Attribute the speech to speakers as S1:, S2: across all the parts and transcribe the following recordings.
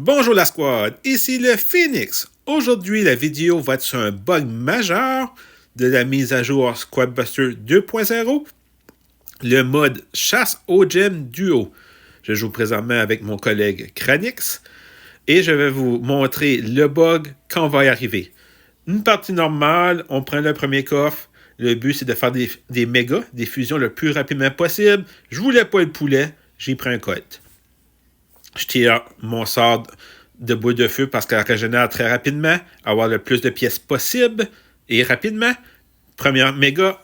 S1: Bonjour la squad, ici le Phoenix. Aujourd'hui, la vidéo va être sur un bug majeur de la mise à jour Squadbuster 2.0, le mode chasse au gem duo. Je joue présentement avec mon collègue Kranix et je vais vous montrer le bug quand on va y arriver. Une partie normale, on prend le premier coffre. Le but, c'est de faire des mégas, des fusions le plus rapidement possible. Je voulais pas le poulet, j'ai pris un cote. Je tire mon sort de boule de feu parce qu'elle régénère très rapidement, avoir le plus de pièces possible et rapidement. Première méga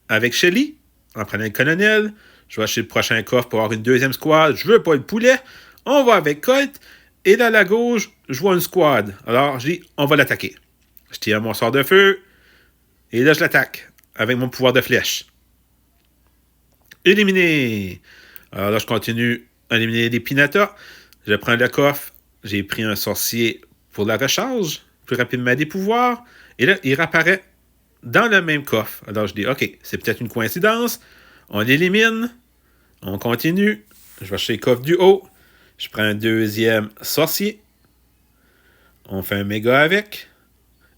S1: avec Shelly, en prenant le colonel. Je vais acheter le prochain coffre pour avoir une deuxième squad. Je veux pas le poulet. On va avec Colt. Et là, à la gauche, je vois une squad. Alors, je dis, on va l'attaquer. Je tire mon sort de feu. Et là, je l'attaque avec mon pouvoir de flèche. Éliminé. Alors là, je continue à éliminer les pinatas. Je prends le coffre. J'ai pris un sorcier pour la recharge. Plus rapidement des pouvoirs. Et là, il réapparaît dans le même coffre. Alors, je dis, OK, c'est peut-être une coïncidence. On l'élimine. On continue. Je vais acheter le coffre du haut. Je prends un deuxième sorcier. On fait un méga avec.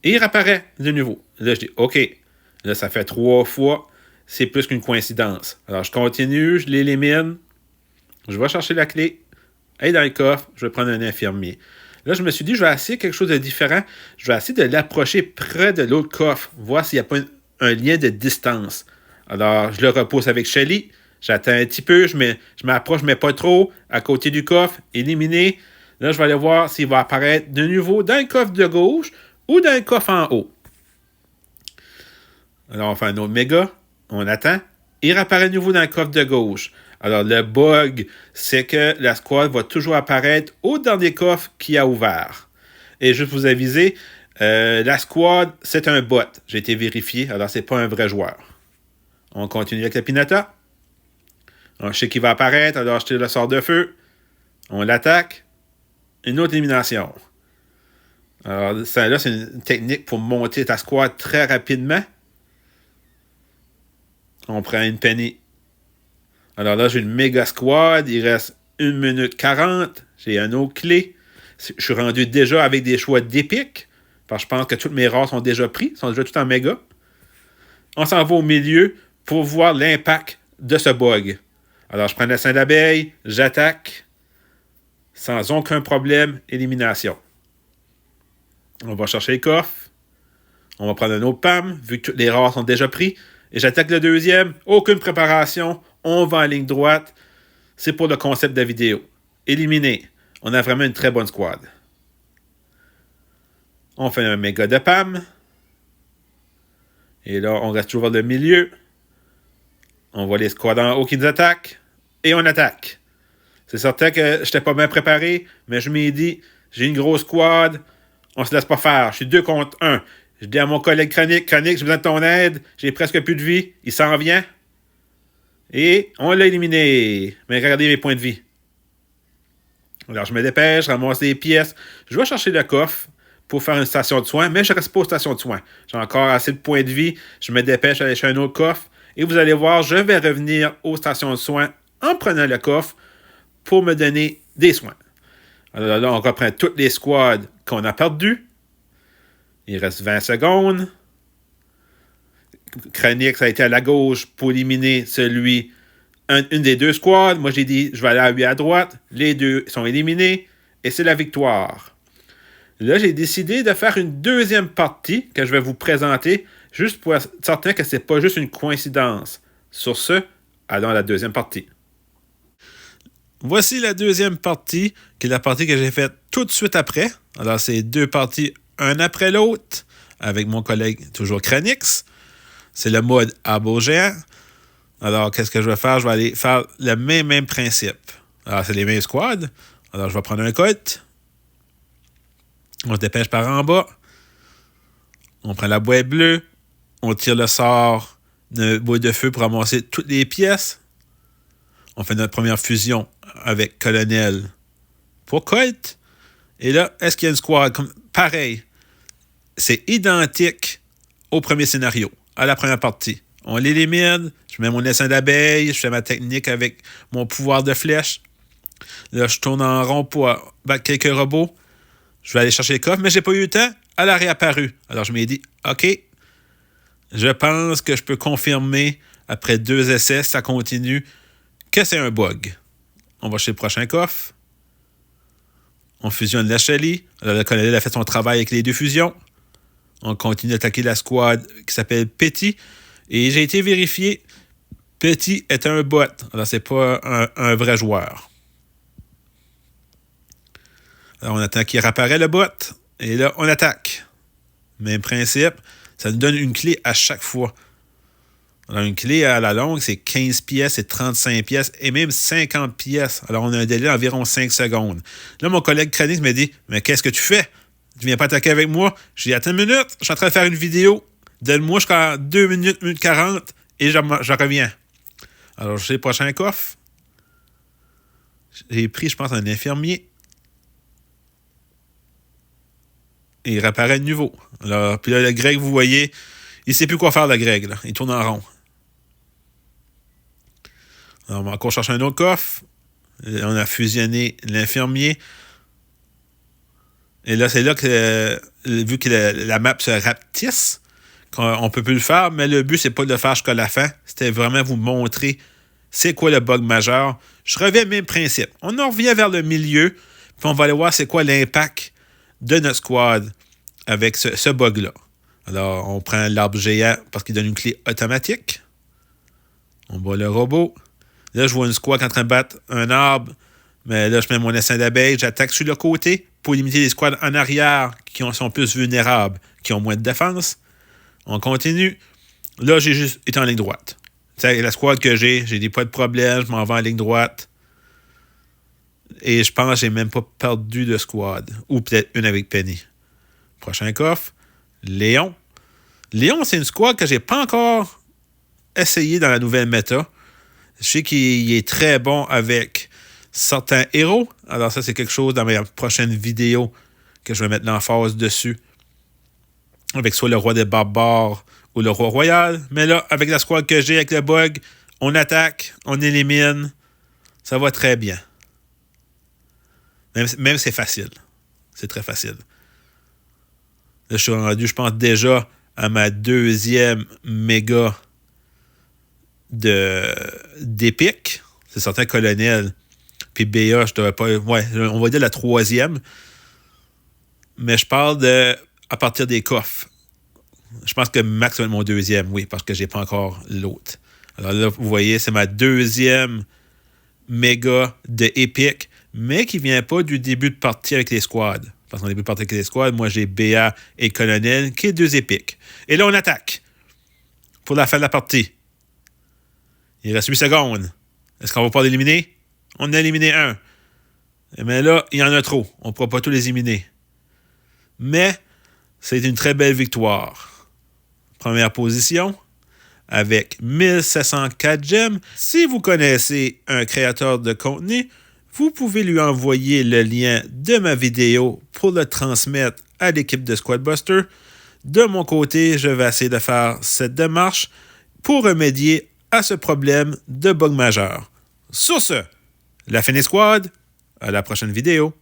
S1: Et il réapparaît de nouveau. Là, je dis, OK. Là, ça fait 3 fois. C'est plus qu'une coïncidence. Alors, je continue. Je l'élimine. Je vais chercher la clé. Et dans le coffre, je vais prendre un infirmier. Là, je me suis dit, je vais essayer quelque chose de différent. Je vais essayer de l'approcher près de l'autre coffre. Voir s'il n'y a pas un lien de distance. Alors, je le repousse avec Shelly. J'attends un petit peu. Je m'approche, mais pas trop. À côté du coffre. Éliminé. Là, je vais aller voir s'il va apparaître de nouveau dans le coffre de gauche ou dans le coffre en haut. Alors, on fait un autre méga. On attend. Il réapparaît de nouveau dans le coffre de gauche. Alors, le bug, c'est que la squad va toujours apparaître au dernier coffre qui a ouvert. Et juste vous aviser, la squad, c'est un bot. J'ai été vérifié, alors c'est pas un vrai joueur. On continue avec le pinata. Je sais qu'il va apparaître, alors je tire le sort de feu. On l'attaque. Une autre élimination. Alors, ça, là, c'est une technique pour monter ta squad très rapidement. On prend une penny. Alors là, j'ai une méga squad. Il reste 1 minute 40. J'ai un autre clé. Je suis rendu déjà avec des choix d'épique. Parce que je pense que toutes mes rares sont déjà pris. Sont déjà tout en méga. On s'en va au milieu pour voir l'impact de ce bug. Alors, je prends le sein d'abeille. J'attaque. Sans aucun problème. Élimination. On va chercher les coffres. On va prendre un autre PAM. Vu que toutes les rares sont déjà pris. Et j'attaque le deuxième. Aucune préparation. On va en ligne droite. C'est pour le concept de la vidéo. Éliminé. On a vraiment une très bonne squad. On fait un méga de PAM. Et là, on reste toujours dans le milieu. On voit les squads en haut qui nous attaquent. Et on attaque. C'est certain que je n'étais pas bien préparé, mais je m'ai dit, j'ai une grosse squad. On se laisse pas faire. Je suis 2 contre 1. Je dis à mon collègue Kranix, j'ai besoin de ton aide. J'ai presque plus de vie. Il s'en vient. Et on l'a éliminé. Mais regardez mes points de vie. Alors, je me dépêche, je ramasse des pièces. Je vais chercher le coffre pour faire une station de soins, mais je ne reste pas aux stations de soins. J'ai encore assez de points de vie. Je me dépêche d'aller chercher un autre coffre. Et vous allez voir, je vais revenir aux stations de soins en prenant le coffre pour me donner des soins. Alors là, on reprend toutes les squads qu'on a perdues. Il reste 20 secondes. Kranix a été à la gauche pour éliminer une des deux squads. Moi, j'ai dit, je vais aller à lui à droite. Les deux sont éliminés. Et c'est la victoire. Là, j'ai décidé de faire une deuxième partie que je vais vous présenter, juste pour être certain que ce n'est pas juste une coïncidence. Sur ce, allons à la deuxième partie. Voici la deuxième partie, qui est la partie que j'ai faite tout de suite après. Alors, c'est 2 parties, un après l'autre, avec mon collègue, toujours Kranix. C'est le mode arbre géant. Alors, qu'est-ce que je vais faire? Je vais aller faire le même principe. Alors, c'est les mêmes squads. Alors, je vais prendre un cote. On se dépêche par en bas. On prend la boîte bleue. On tire le sort de boule de feu pour ramasser toutes les pièces. On fait notre première fusion avec Colonel pour Colt. Et là, est-ce qu'il y a une squad? Pareil. C'est identique au premier scénario, à la première partie. On l'élimine. Je mets mon essaim d'abeille. Je fais ma technique avec mon pouvoir de flèche. Là, je tourne en rond pour battre quelques robots. Je vais aller chercher le coffre, mais j'ai pas eu le temps. Elle a réapparu. Alors, je m'ai dit, OK, je pense que je peux confirmer, après 2 essais, ça continue, que c'est un bug. On va chez le prochain coffre. On fusionne la Shelly. Alors, le colonel a fait son travail avec les 2 fusions. On continue d'attaquer la squad qui s'appelle Petit. Et j'ai été vérifié. Petit est un bot. Alors, c'est pas un vrai joueur. Alors, on attend qu'il réapparaisse le bot. Et là, on attaque. Même principe. Ça nous donne une clé à chaque fois. Alors, une clé à la longue, c'est 15 pièces et 35 pièces et même 50 pièces. Alors, on a un délai d'environ 5 secondes. Là, mon collègue Kranix me dit, « Mais qu'est-ce que tu fais? Tu viens pas attaquer avec moi? » J'ai dit, « Attends une minute, je suis en train de faire une vidéo. Donne-moi jusqu'à 2 minutes, 1 minute 40 et je reviens. » Alors, je sais le prochain coffre. J'ai pris, je pense, un infirmier. Et il réapparaît de nouveau. Alors, puis là, le Greg, vous voyez, il ne sait plus quoi faire, le Greg. Là. Il tourne en rond. Alors, on va encore chercher un autre coffre. On a fusionné l'infirmier. Et là, c'est là que, vu que la map se rapetisse, on ne peut plus le faire, mais le but, c'est pas de le faire jusqu'à la fin. C'était vraiment vous montrer c'est quoi le bug majeur. Je reviens au même principe. On en revient vers le milieu, puis on va aller voir c'est quoi l'impact de notre squad avec ce bug-là. Alors, on prend l'arbre géant parce qu'il donne une clé automatique. On bat le robot. Là, je vois une squad en train de battre un arbre. Mais là, je mets mon essaim d'abeille. J'attaque sur le côté pour limiter les squads en arrière qui sont plus vulnérables, qui ont moins de défense. On continue. Là, j'ai juste été en ligne droite. T'sais, la squad que j'ai des pas de problème. Je m'en vais en ligne droite. Et je pense que j'ai même pas perdu de squad. Ou peut-être une avec Penny. Prochain coffre. Léon. Léon, c'est une squad que j'ai pas encore essayé dans la nouvelle méta. Je sais qu'il est très bon avec certains héros. Alors ça, c'est quelque chose dans mes prochaines vidéos que je vais mettre l'emphase dessus. Avec soit le roi des barbares ou le roi royal. Mais là, avec la squad que j'ai, avec le bug, on attaque, on élimine. Ça va très bien. Même c'est facile. C'est très facile. Là, je suis rendu, je pense, déjà à ma 2e méga d'épique. C'est certain colonel. Puis BA, je devrais pas. Ouais, on va dire la 3e. Mais je parle de à partir des coffres. Je pense que Max va être mon 2e, oui, parce que j'ai pas encore l'autre. Alors là, vous voyez, c'est ma 2e méga de épique, mais qui vient pas du début de partie avec les squads. Parce qu'en début de partie avec les squads, moi j'ai BA et colonel, qui est 2 épiques. Et là, on attaque. Pour la fin de la partie. Il reste 8 secondes. Est-ce qu'on va pouvoir l'éliminer? On a éliminé un. Mais là, il y en a trop. On ne pourra pas tous les éliminer. Mais, c'est une très belle victoire. Première position, avec 1704 gemmes. Si vous connaissez un créateur de contenu, vous pouvez lui envoyer le lien de ma vidéo pour le transmettre à l'équipe de Squadbuster. De mon côté, je vais essayer de faire cette démarche pour remédier à ce problème de bug majeur. Sur ce, la fin des squads, à la prochaine vidéo.